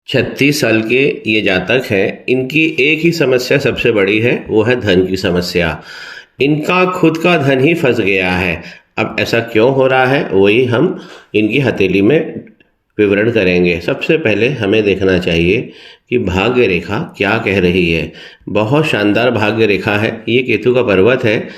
36 साल के ये जातक हैं। इनकी एक ही समस्या सबसे बड़ी है, वो है धन की समस्या। इनका खुद का धन ही फंस गया है। अब ऐसा क्यों हो रहा है वही हम इनकी हथेली में विवरण करेंगे। सबसे पहले हमें देखना चाहिए कि भाग्य रेखा क्या कह रही है। बहुत शानदार भाग्य रेखा है, ये केतु का पर्वत है।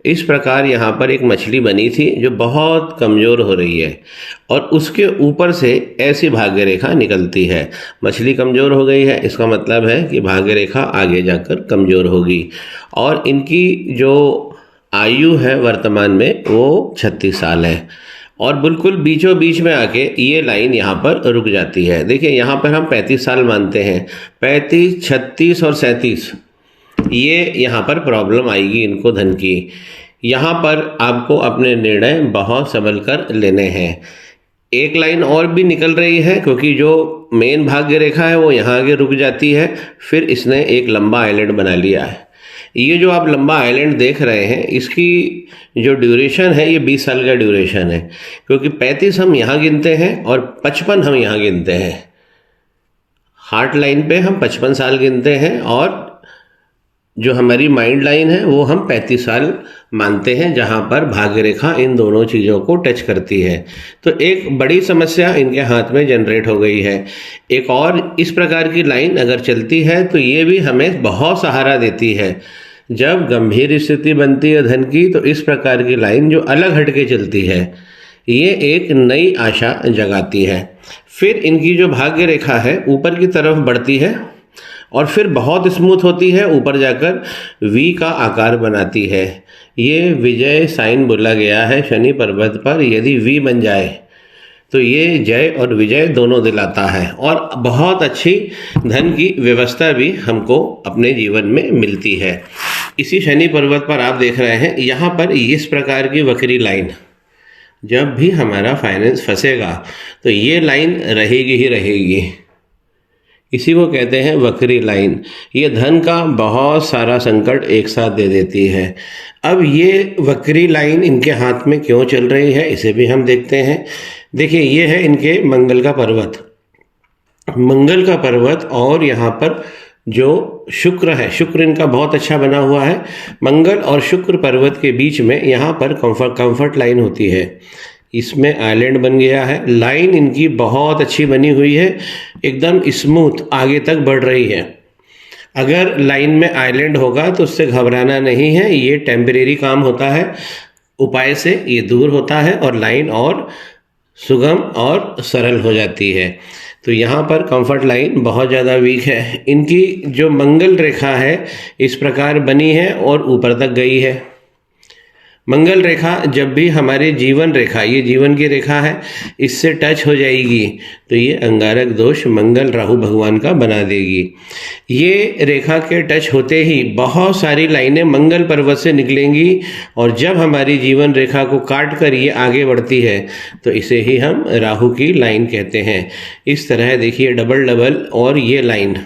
इस प्रकार यहाँ पर एक मछली बनी थी जो बहुत कमज़ोर हो रही है और उसके ऊपर से ऐसी भाग्य रेखा निकलती है। मछली कमज़ोर हो गई है, इसका मतलब है कि भाग्य रेखा आगे जाकर कमज़ोर होगी। और इनकी जो आयु है वर्तमान में वो 36 साल है और बिल्कुल बीचों बीच में आके ये लाइन यहाँ पर रुक जाती है। देखिए यहाँ पर हम 35 साल मानते हैं, 35, 36 और 37 ये यहाँ पर प्रॉब्लम आएगी इनको धन की। यहाँ पर आपको अपने निर्णय बहुत संभल कर लेने हैं। एक लाइन और भी निकल रही है क्योंकि जो मेन भाग्य रेखा है वो यहाँ आगे रुक जाती है, फिर इसने एक लंबा आइलैंड बना लिया है। ये जो आप लंबा आइलैंड देख रहे हैं इसकी जो ड्यूरेशन है ये 20 साल का ड्यूरेशन है, क्योंकि 35 हम यहाँ गिनते हैं और 55 हम यहाँ गिनते हैं। हार्ट लाइन पे हम 55 साल गिनते हैं और जो हमारी माइंड लाइन है वो हम 35 साल मानते हैं, जहाँ पर भाग्य रेखा इन दोनों चीज़ों को टच करती है। तो एक बड़ी समस्या इनके हाथ में जनरेट हो गई है। एक और इस प्रकार की लाइन अगर चलती है तो ये भी हमें बहुत सहारा देती है। जब गंभीर स्थिति बनती है धन की तो इस प्रकार की लाइन जो अलग हटके चलती है ये एक नई आशा जगाती है। फिर इनकी जो भाग्य रेखा है ऊपर की तरफ बढ़ती है और फिर बहुत स्मूथ होती है, ऊपर जाकर वी का आकार बनाती है। ये विजय साइन बोला गया है शनि पर्वत पर। यदि वी बन जाए तो ये जय और विजय दोनों दिलाता है और बहुत अच्छी धन की व्यवस्था भी हमको अपने जीवन में मिलती है। इसी शनि पर्वत पर आप देख रहे हैं यहाँ पर इस प्रकार की वक्री लाइन, जब भी हमारा फाइनेंस फंसेगा तो ये लाइन रहेगी ही रहेगी। इसी को कहते हैं वक्री लाइन। ये धन का बहुत सारा संकट एक साथ दे देती है। अब ये वक्री लाइन इनके हाथ में क्यों चल रही है इसे भी हम देखते हैं। देखिए ये है इनके मंगल का पर्वत। मंगल का पर्वत और यहाँ पर जो शुक्र है, शुक्र इनका बहुत अच्छा बना हुआ है। मंगल और शुक्र पर्वत के बीच में यहाँ पर कंफर्ट लाइन होती है। इसमें आइलैंड बन गया है। लाइन इनकी बहुत अच्छी बनी हुई है, एकदम स्मूथ आगे तक बढ़ रही है। अगर लाइन में आइलैंड होगा तो उससे घबराना नहीं है, ये टेम्परेरी काम होता है, उपाय से ये दूर होता है और लाइन और सुगम और सरल हो जाती है। तो यहाँ पर कंफर्ट लाइन बहुत ज़्यादा वीक है। इनकी जो मंगल रेखा है इस प्रकार बनी है और ऊपर तक गई है। मंगल रेखा जब भी हमारे जीवन रेखा, ये जीवन की रेखा है, इससे टच हो जाएगी तो ये अंगारक दोष मंगल राहु भगवान का बना देगी। ये रेखा के टच होते ही बहुत सारी लाइनें मंगल पर्वत से निकलेंगी और जब हमारी जीवन रेखा को काट कर ये आगे बढ़ती है तो इसे ही हम राहु की लाइन कहते हैं। इस तरह देखिए डबल और ये लाइन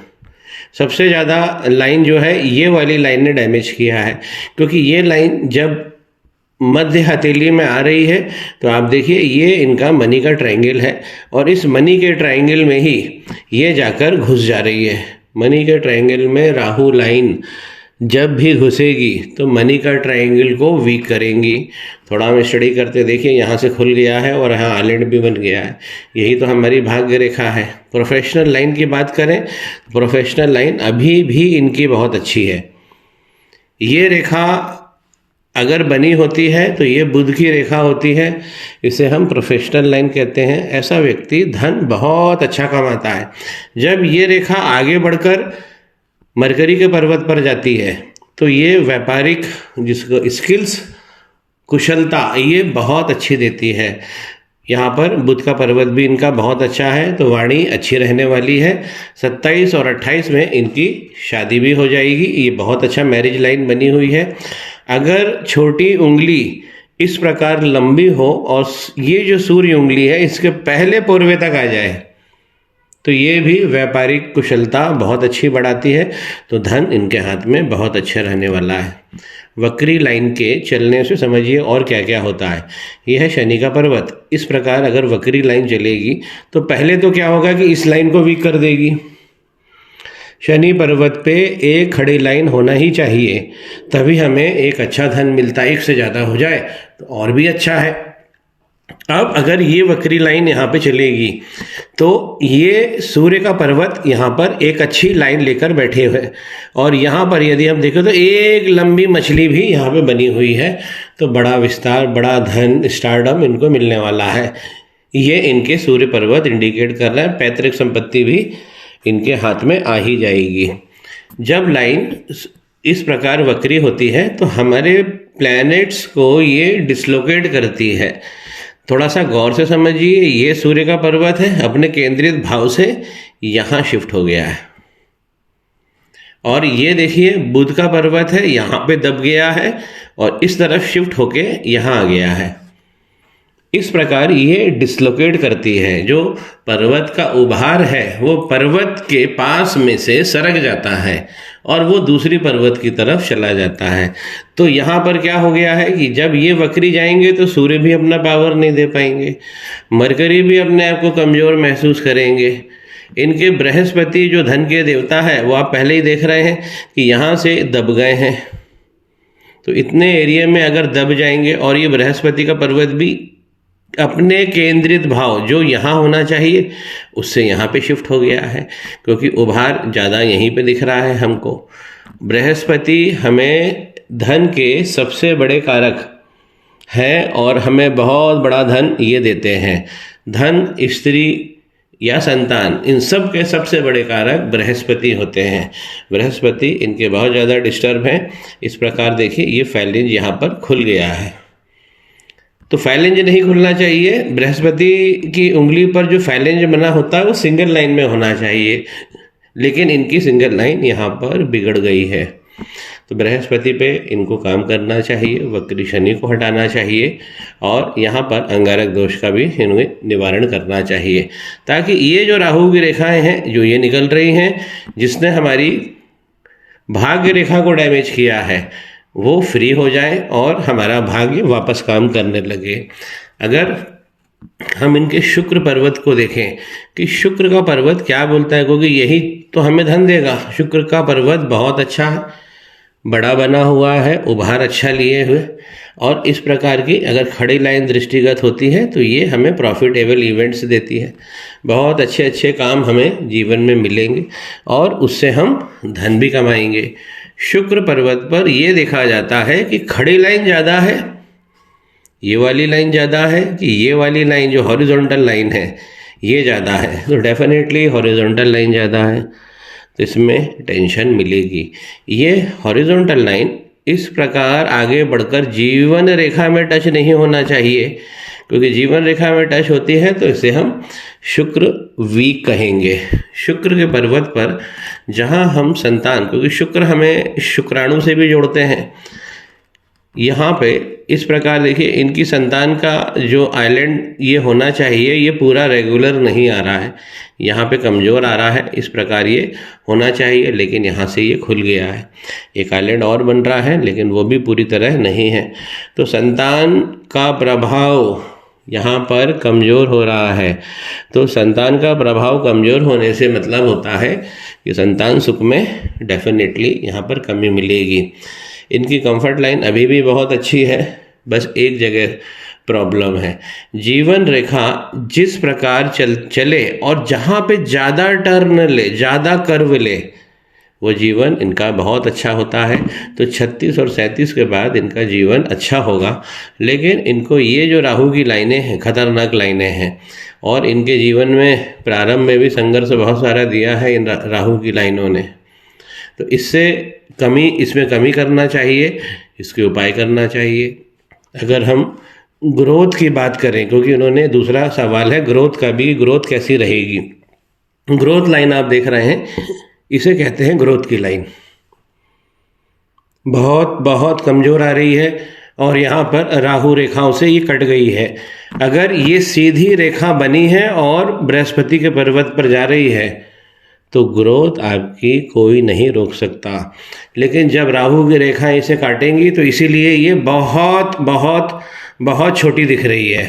सबसे ज़्यादा लाइन जो है ये वाली लाइन ने डैमेज किया है, क्योंकि ये लाइन जब मध्य हथेली में आ रही है तो आप देखिए ये इनका मनी का ट्रायंगल है और इस मनी के ट्रायंगल में ही ये जाकर घुस जा रही है। मनी के ट्रायंगल में राहु लाइन जब भी घुसेगी तो मनी का ट्रायंगल को वीक करेंगी। थोड़ा हम स्टडी करते देखिए यहाँ से खुल गया है और यहाँ आइलैंड भी बन गया है। यही तो हमारी भाग्य रेखा है। प्रोफेशनल लाइन की बात करें, प्रोफेशनल लाइन अभी भी इनकी बहुत अच्छी है। ये रेखा अगर बनी होती है तो ये बुध की रेखा होती है, इसे हम प्रोफेशनल लाइन कहते हैं। ऐसा व्यक्ति धन बहुत अच्छा कमाता है। जब ये रेखा आगे बढ़कर मरकरी के पर्वत पर जाती है तो ये व्यापारिक जिसको स्किल्स, कुशलता ये बहुत अच्छी देती है। यहाँ पर बुध का पर्वत भी इनका बहुत अच्छा है तो वाणी अच्छी रहने वाली है। 27 और 28 में इनकी शादी भी हो जाएगी। ये बहुत अच्छा मैरिज लाइन बनी हुई है। अगर छोटी उंगली इस प्रकार लंबी हो और ये जो सूर्य उंगली है इसके पहले पूर्वे तक आ जाए तो ये भी व्यापारिक कुशलता बहुत अच्छी बढ़ाती है। तो धन इनके हाथ में बहुत अच्छा रहने वाला है। वक्री लाइन के चलने से समझिए और क्या क्या होता है। यह है शनि का पर्वत। इस प्रकार अगर वक्री लाइन चलेगी तो पहले तो क्या होगा कि इस लाइन को वीक कर देगी। शनि पर्वत पे एक खड़ी लाइन होना ही चाहिए, तभी हमें एक अच्छा धन मिलता है। एक से ज़्यादा हो जाए तो और भी अच्छा है। अब अगर ये वक्री लाइन यहाँ पे चलेगी तो ये सूर्य का पर्वत यहाँ पर एक अच्छी लाइन लेकर बैठे हुए, और यहाँ पर यदि हम देखें तो एक लंबी मछली भी यहाँ पे बनी हुई है। तो बड़ा विस्तार, बड़ा धन, स्टारडम इनको मिलने वाला है। ये इनके सूर्य पर्वत इंडिकेट कर रहे हैं। पैतृक संपत्ति भी इनके हाथ में आ ही जाएगी। जब लाइन इस प्रकार वक्री होती है तो हमारे प्लैनेट्स को ये डिसलोकेट करती है। थोड़ा सा गौर से समझिए, ये सूर्य का पर्वत है, अपने केंद्रित भाव से यहाँ शिफ्ट हो गया है। और ये देखिए बुध का पर्वत है, यहाँ पे दब गया है और इस तरफ शिफ्ट होके यहाँ आ गया है। इस प्रकार ये डिसलोकेट करती है। जो पर्वत का उभार है वो पर्वत के पास में से सरक जाता है और वो दूसरी पर्वत की तरफ चला जाता है। तो यहाँ पर क्या हो गया है कि जब ये वक्री जाएंगे तो सूर्य भी अपना पावर नहीं दे पाएंगे, मरकरी भी अपने आप को कमज़ोर महसूस करेंगे। इनके बृहस्पति जो धन के देवता है वो आप पहले ही देख रहे हैं कि यहाँ से दब गए हैं। तो इतने एरिया में अगर दब जाएंगे, और ये बृहस्पति का पर्वत भी अपने केंद्रित भाव जो यहाँ होना चाहिए उससे यहाँ पे शिफ्ट हो गया है, क्योंकि उभार ज़्यादा यहीं पे दिख रहा है हमको। बृहस्पति हमें धन के सबसे बड़े कारक हैं और हमें बहुत बड़ा धन ये देते हैं। धन, स्त्री या संतान, इन सब के सबसे बड़े कारक बृहस्पति होते हैं। बृहस्पति इनके बहुत ज़्यादा डिस्टर्ब हैं। इस प्रकार देखिए ये फैलेंज यहाँ पर खुल गया है। तो फैलेंज नहीं खुलना चाहिए। बृहस्पति की उंगली पर जो फैलेंज बना होता है वो सिंगल लाइन में होना चाहिए, लेकिन इनकी सिंगल लाइन यहाँ पर बिगड़ गई है। तो बृहस्पति पे इनको काम करना चाहिए, वक्री शनि को हटाना चाहिए और यहाँ पर अंगारक दोष का भी इन्हें निवारण करना चाहिए, ताकि ये जो राहु की रेखाएं हैं जो ये निकल रही हैं, जिसने हमारी भाग्य रेखा को डैमेज किया है, वो फ्री हो जाए और हमारा भाग्य वापस काम करने लगे। अगर हम इनके शुक्र पर्वत को देखें कि शुक्र का पर्वत क्या बोलता है, क्योंकि यही तो हमें धन देगा। शुक्र का पर्वत बहुत अच्छा है, बड़ा बना हुआ है, उभार अच्छा लिए हुए, और इस प्रकार की अगर खड़ी लाइन दृष्टिगत होती है तो ये हमें प्रॉफिटेबल इवेंट्स देती है। बहुत अच्छे अच्छे काम हमें जीवन में मिलेंगे और उससे हम धन भी कमाएंगे। शुक्र पर्वत पर यह देखा जाता है कि खड़ी लाइन ज़्यादा है, ये वाली लाइन ज़्यादा है, कि ये वाली लाइन जो हॉरिजॉन्टल लाइन है ये ज़्यादा है। तो डेफिनेटली हॉरिजॉन्टल लाइन ज़्यादा है तो इसमें टेंशन मिलेगी। ये हॉरिजॉन्टल लाइन इस प्रकार आगे बढ़कर जीवन रेखा में टच नहीं होना चाहिए, क्योंकि जीवन रेखा में टच होती है तो इसे हम शुक्र वीक कहेंगे। शुक्र के पर्वत पर जहाँ हम संतान, क्योंकि शुक्र हमें शुक्राणु से भी जोड़ते हैं, यहाँ पे इस प्रकार देखिए इनकी संतान का जो आइलैंड ये होना चाहिए ये पूरा रेगुलर नहीं आ रहा है, यहाँ पे कमज़ोर आ रहा है। इस प्रकार ये होना चाहिए, लेकिन यहाँ से ये खुल गया है। एक आइलैंड और बन रहा है लेकिन वो भी पूरी तरह नहीं है। तो संतान का प्रभाव यहाँ पर कमज़ोर हो रहा है। तो संतान का प्रभाव कमज़ोर होने से मतलब होता है कि संतान सुख में डेफिनेटली यहाँ पर कमी मिलेगी। इनकी कंफर्ट लाइन अभी भी बहुत अच्छी है, बस एक जगह प्रॉब्लम है। जीवन रेखा जिस प्रकार चले और जहाँ पे ज़्यादा टर्न ले, ज़्यादा कर्व ले, वो जीवन इनका बहुत अच्छा होता है। तो 36 और 37 के बाद इनका जीवन अच्छा होगा। लेकिन इनको ये जो राहु की लाइनें हैं खतरनाक लाइनें हैं, और इनके जीवन में प्रारंभ में भी संघर्ष बहुत सारा दिया है इन राहु की लाइनों ने। तो इसमें कमी करना चाहिए, इसके उपाय करना चाहिए। अगर हम ग्रोथ की बात करें, क्योंकि उन्होंने दूसरा सवाल है ग्रोथ का भी, ग्रोथ कैसी रहेगी। ग्रोथ लाइन आप देख रहे हैं, इसे कहते हैं ग्रोथ की लाइन। बहुत बहुत कमज़ोर आ रही है, और यहाँ पर राहु रेखाओं से ये कट गई है। अगर ये सीधी रेखा बनी है और बृहस्पति के पर्वत पर जा रही है तो ग्रोथ आपकी कोई नहीं रोक सकता। लेकिन जब राहु की रेखा इसे काटेंगी तो इसीलिए ये बहुत बहुत बहुत छोटी दिख रही है।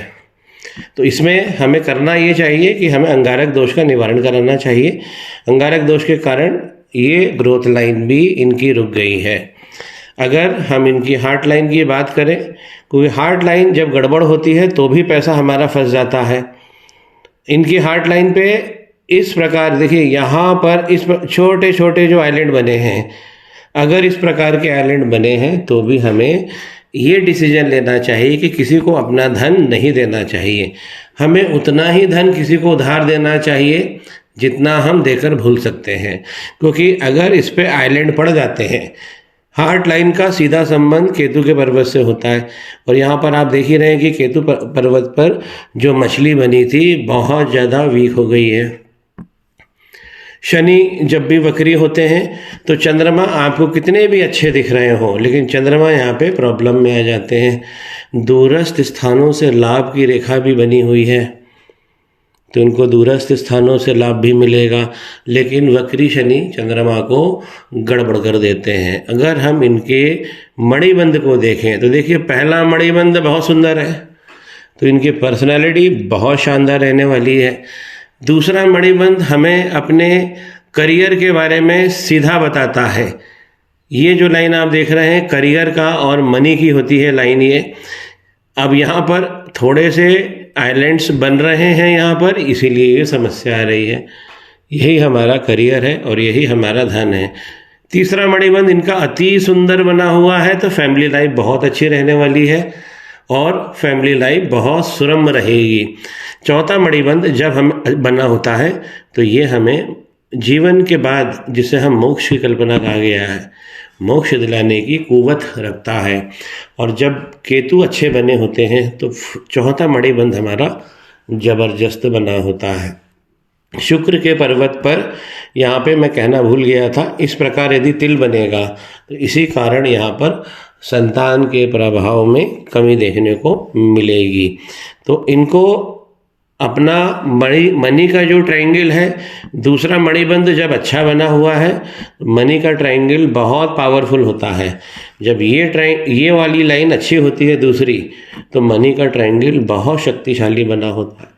तो इसमें हमें करना ये चाहिए कि हमें अंगारक दोष का निवारण कराना चाहिए। अंगारक दोष के कारण ये ग्रोथ लाइन भी इनकी रुक गई है। अगर हम इनकी हार्ट लाइन की बात करें, क्योंकि हार्ट लाइन जब गड़बड़ होती है तो भी पैसा हमारा फंस जाता है। इनकी हार्ट लाइन पे इस प्रकार देखिए, यहाँ पर इस छोटे छोटे जो आइलैंड बने हैं, अगर इस प्रकार के आइलैंड बने हैं तो भी हमें ये डिसीजन लेना चाहिए कि किसी को अपना धन नहीं देना चाहिए। हमें उतना ही धन किसी को उधार देना चाहिए जितना हम देकर भूल सकते हैं, क्योंकि अगर इस पे आइलैंड पड़ जाते हैं, हार्ट लाइन का सीधा संबंध केतु के पर्वत से होता है। और यहाँ पर आप देख ही रहे हैं कि केतु पर्वत पर जो मछली बनी थी बहुत ज़्यादा वीक हो गई है। शनि जब भी वक्री होते हैं तो चंद्रमा आपको कितने भी अच्छे दिख रहे हो, लेकिन चंद्रमा यहाँ पे प्रॉब्लम में आ जाते हैं। दूरस्थ स्थानों से लाभ की रेखा भी बनी हुई है तो इनको दूरस्थ स्थानों से लाभ भी मिलेगा, लेकिन वक्री शनि चंद्रमा को गड़बड़ कर देते हैं। अगर हम इनके मणिबंध को देखें तो देखिए, पहला मणिबंध बहुत सुंदर है तो इनकी पर्सनालिटी बहुत शानदार रहने वाली है। दूसरा मणिबंध हमें अपने करियर के बारे में सीधा बताता है। ये जो लाइन आप देख रहे हैं करियर का और मनी की होती है लाइन ये। अब यहाँ पर थोड़े से आइलैंड्स बन रहे हैं यहाँ पर, इसीलिए ये समस्या आ रही है। यही हमारा करियर है और यही हमारा धन है। तीसरा मणिबंध इनका अति सुंदर बना हुआ है तो फैमिली लाइफ बहुत अच्छी रहने वाली है और फैमिली लाइफ बहुत सुरम्य रहेगी। चौथा मणिबंध जब हम बना होता है तो ये हमें जीवन के बाद, जिसे हम मोक्ष की कल्पना कहा गया है, मोक्ष दिलाने की कुवत रखता है। और जब केतु अच्छे बने होते हैं तो चौथा मणिबंध हमारा जबरदस्त बना होता है। शुक्र के पर्वत पर यहाँ पे मैं कहना भूल गया था, इस प्रकार यदि तिल बनेगा तो इसी कारण यहाँ पर संतान के प्रभाव में कमी देखने को मिलेगी। तो इनको अपना मनी का जो ट्रायंगल है, दूसरा मणिबंध जब अच्छा बना हुआ है, मनी का ट्रायंगल बहुत पावरफुल होता है। जब ये वाली लाइन अच्छी होती है दूसरी, तो मनी का ट्रायंगल बहुत शक्तिशाली बना होता है।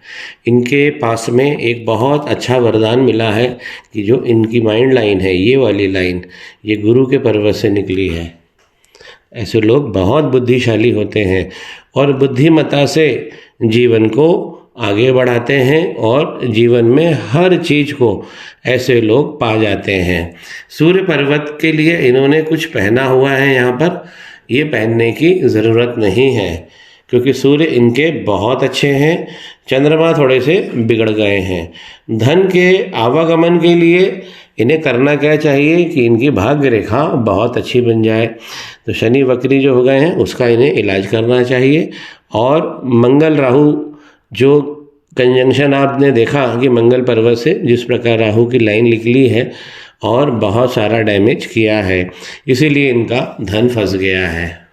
इनके पास में एक बहुत अच्छा वरदान मिला है कि जो इनकी माइंड लाइन है, ये वाली लाइन, ये गुरु के पर्वत से निकली है। ऐसे लोग बहुत बुद्धिशाली होते हैं और बुद्धिमत्ता से जीवन को आगे बढ़ाते हैं और जीवन में हर चीज़ को ऐसे लोग पा जाते हैं। सूर्य पर्वत के लिए इन्होंने कुछ पहना हुआ है यहाँ पर, ये पहनने की ज़रूरत नहीं है क्योंकि सूर्य इनके बहुत अच्छे हैं, चंद्रमा थोड़े से बिगड़ गए हैं। धन के आवागमन के लिए इन्हें करना क्या चाहिए कि इनकी भाग्य रेखा बहुत अच्छी बन जाए। तो शनि वक्री जो हो गए हैं उसका इन्हें इलाज करना चाहिए। और मंगल राहु जो कंजंक्शन आपने देखा कि मंगल पर्वत से जिस प्रकार राहु की लाइन निकली है और बहुत सारा डैमेज किया है, इसीलिए इनका धन फंस गया है।